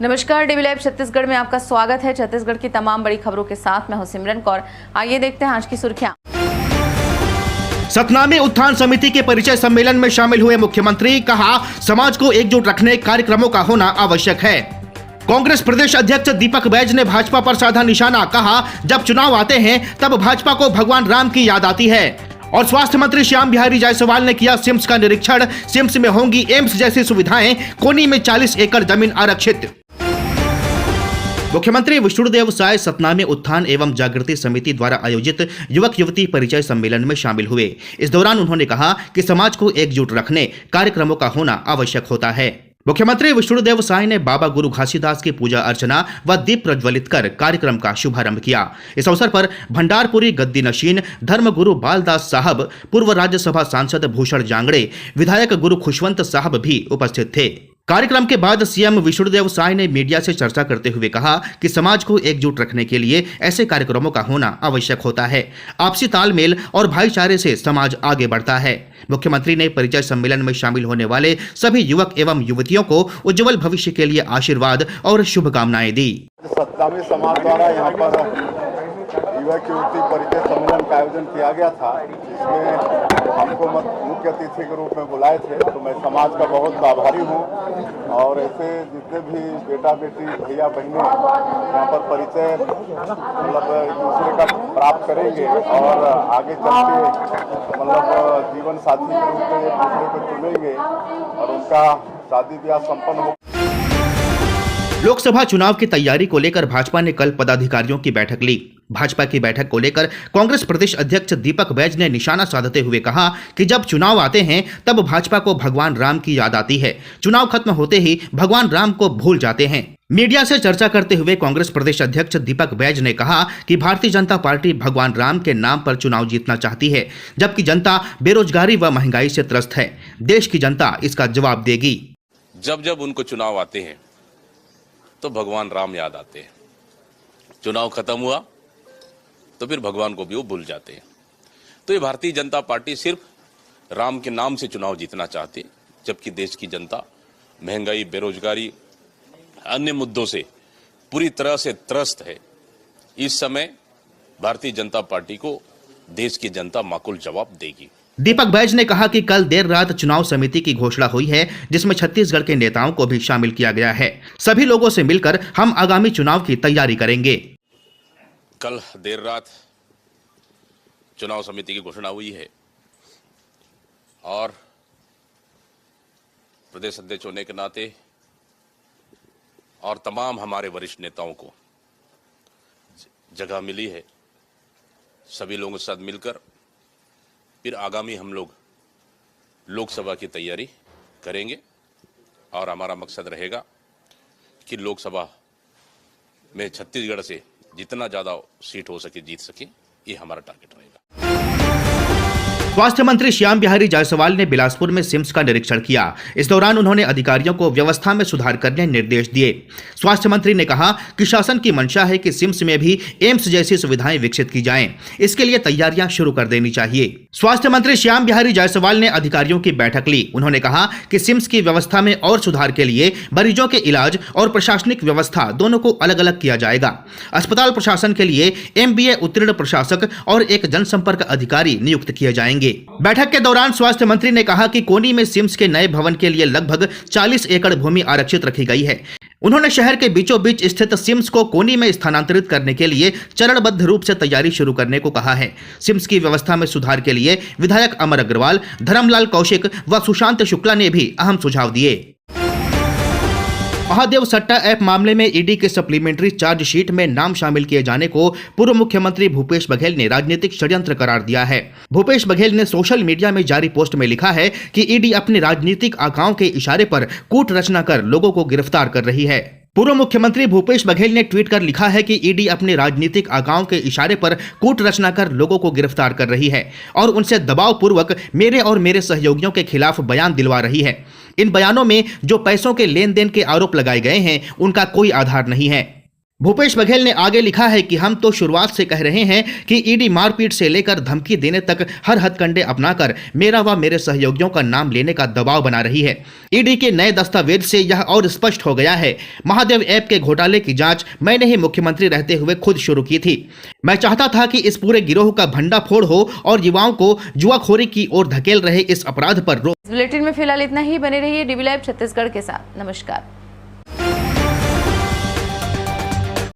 नमस्कार, DV live Chhattisgarh में आपका स्वागत है। छत्तीसगढ़ की तमाम बड़ी खबरों के साथ मैं हूं सिमरन कौर। आइए देखते हैं आज की सुर्खियां। सतना में उत्थान समिति के परिचय सम्मेलन में शामिल हुए मुख्यमंत्री, कहा समाज को एकजुट रखने कार्यक्रमों का होना आवश्यक है। कांग्रेस प्रदेश अध्यक्ष दीपक बैज ने भाजपा पर साधा निशाना, कहा जब चुनाव आते हैं तब भाजपा को भगवान राम की याद आती है। और स्वास्थ्य मंत्री श्याम बिहारी जायसवाल ने किया सिम्स का निरीक्षण, सिम्स में होंगी एम्स जैसी सुविधाएं, कोनी में 40 एकड़ जमीन आरक्षित। मुख्यमंत्री विष्णुदेव साय सतना में उत्थान एवं जागृति समिति द्वारा आयोजित युवक युवती परिचय सम्मेलन में शामिल हुए। इस दौरान उन्होंने कहा कि समाज को एकजुट रखने कार्यक्रमों का होना आवश्यक होता है। मुख्यमंत्री विष्णुदेव साय ने बाबा गुरु घासीदास की पूजा अर्चना व दीप प्रज्वलित कर कार्यक्रम का शुभारंभ किया। इस अवसर पर भंडारपुरी गद्दी नशीन धर्मगुरु बालदास साहब, पूर्व राज्यसभा सांसद भूषण जांगड़े, विधायक गुरु खुशवंत साहब भी उपस्थित थे। कार्यक्रम के बाद सीएम विष्णुदेव साय ने मीडिया से चर्चा करते हुए कहा कि समाज को एकजुट रखने के लिए ऐसे कार्यक्रमों का होना आवश्यक होता है। आपसी तालमेल और भाईचारे से समाज आगे बढ़ता है। मुख्यमंत्री ने परिचय सम्मेलन में शामिल होने वाले सभी युवक एवं युवतियों को उज्जवल भविष्य के लिए आशीर्वाद और शुभकामनाएं दी। सत्ता में समाज द्वारा यहाँ पर युवक युवती परिचय सम्मेलन का आयोजन किया गया था, जिसमें हमको मुख्य अतिथि के रूप में बुलाए थे। तो मैं समाज का बहुत आभारी हूँ। और ऐसे जितने भी बेटा बेटी भैया बहनें यहाँ पर परिचय मतलब एक दूसरे का प्राप्त करेंगे और आगे चल के मतलब जीवन साथी के रूप में एक दूसरे को चुनेंगे और उनका शादी ब्याह संपन्न हो। लोकसभा चुनाव की तैयारी को लेकर भाजपा ने कल पदाधिकारियों की बैठक ली। भाजपा की बैठक को लेकर कांग्रेस प्रदेश अध्यक्ष दीपक बैज ने निशाना साधते हुए कहा कि जब चुनाव आते हैं तब भाजपा को भगवान राम की याद आती है। चुनाव खत्म होते ही भगवान राम को भूल जाते हैं। मीडिया से चर्चा करते हुए कांग्रेस प्रदेश अध्यक्ष दीपक बैज ने कहा कि भारतीय जनता पार्टी भगवान राम के नाम पर चुनाव जीतना चाहती है, जबकि जनता बेरोजगारी व महंगाई से त्रस्त है। देश की जनता इसका जवाब देगी। जब जब उनको चुनाव आते हैं तो भगवान राम याद आते हैं। चुनाव खत्म हुआ तो फिर भगवान को भी वो भूल जाते हैं। तो ये भारतीय जनता पार्टी सिर्फ राम के नाम से चुनाव जीतना चाहती है, जबकि देश की जनता महंगाई, बेरोजगारी, अन्य मुद्दों से पूरी तरह से त्रस्त है। इस समय भारतीय जनता पार्टी को देश की जनता माकूल जवाब देगी। दीपक बैज ने कहा कि कल देर रात चुनाव समिति की घोषणा हुई है, जिसमें छत्तीसगढ़ के नेताओं को भी शामिल किया गया है। सभी लोगों से मिलकर हम आगामी चुनाव की तैयारी करेंगे। कल देर रात चुनाव समिति की घोषणा हुई है और प्रदेश अध्यक्ष होने के नाते और तमाम हमारे वरिष्ठ नेताओं को जगह मिली है। सभी लोगों के साथ मिलकर फिर आगामी हम लोग लोकसभा की तैयारी करेंगे और हमारा मकसद रहेगा कि लोकसभा में छत्तीसगढ़ से जितना ज़्यादा सीट हो सके जीत सके, ये हमारा टारगेट रहेगा। स्वास्थ्य मंत्री श्याम बिहारी जायसवाल ने बिलासपुर में सिम्स का निरीक्षण किया। इस दौरान उन्होंने अधिकारियों को व्यवस्था में सुधार करने निर्देश दिए। स्वास्थ्य मंत्री ने कहा कि शासन की मंशा है कि सिम्स में भी एम्स जैसी सुविधाएं विकसित की जाएं। इसके लिए तैयारियां शुरू कर देनी चाहिए। स्वास्थ्य मंत्री श्याम बिहारी जायसवाल ने अधिकारियों की बैठक ली। उन्होंने कहा कि सिम्स की व्यवस्था में और सुधार के लिए मरीजों के इलाज और प्रशासनिक व्यवस्था दोनों को अलग अलग किया जाएगा। अस्पताल प्रशासन के लिए MBA उत्तीर्ण प्रशासक और एक जनसंपर्क अधिकारी नियुक्त किए जाएंगे। बैठक के दौरान स्वास्थ्य मंत्री ने कहा कि कोनी में सिम्स के नए भवन के लिए लगभग 40 एकड़ भूमि आरक्षित रखी गई है। उन्होंने शहर के बीचों बीच स्थित सिम्स को कोनी में स्थानांतरित करने के लिए चरणबद्ध रूप से तैयारी शुरू करने को कहा है। सिम्स की व्यवस्था में सुधार के लिए विधायक अमर अग्रवाल, धर्मलाल कौशिक व सुशांत शुक्ला ने भी अहम सुझाव दिए। महादेव सट्टा ऐप मामले में ईडी के सप्लीमेंट्री चार्जशीट में नाम शामिल किए जाने को पूर्व मुख्यमंत्री भूपेश बघेल ने राजनीतिक षड्यंत्र करार दिया है। भूपेश बघेल ने सोशल मीडिया में जारी पोस्ट में लिखा है कि ईडी अपने राजनीतिक आकाओं के इशारे पर कूट रचना कर लोगों को गिरफ्तार कर रही है। पूर्व मुख्यमंत्री भूपेश बघेल ने ट्वीट कर लिखा है कि ईडी अपने राजनीतिक आकाओं के इशारे पर कूट रचना कर लोगों को गिरफ्तार कर रही है और उनसे दबाव पूर्वक मेरे और मेरे सहयोगियों के खिलाफ बयान दिलवा रही है। इन बयानों में जो पैसों के लेन देन के आरोप लगाए गए हैं, उनका कोई आधार नहीं है। भूपेश बघेल ने आगे लिखा है कि हम तो शुरुआत से कह रहे हैं कि ईडी मारपीट से लेकर धमकी देने तक हर हथकंडे अपनाकर मेरा व मेरे सहयोगियों का नाम लेने का दबाव बना रही है। ईडी के नए दस्तावेज से यह और स्पष्ट हो गया है। महादेव ऐप के घोटाले की जांच मैंने ही मुख्यमंत्री रहते हुए खुद शुरू की थी। मैं चाहता था कि इस पूरे गिरोह का भंडाफोड़ हो और युवाओं को जुआखोरी की ओर धकेल रहे इस अपराध पर रोक। बुलेटिन में फिलहाल इतना ही। बने रहिए डीबी लाइव छत्तीसगढ़ के साथ। नमस्कार।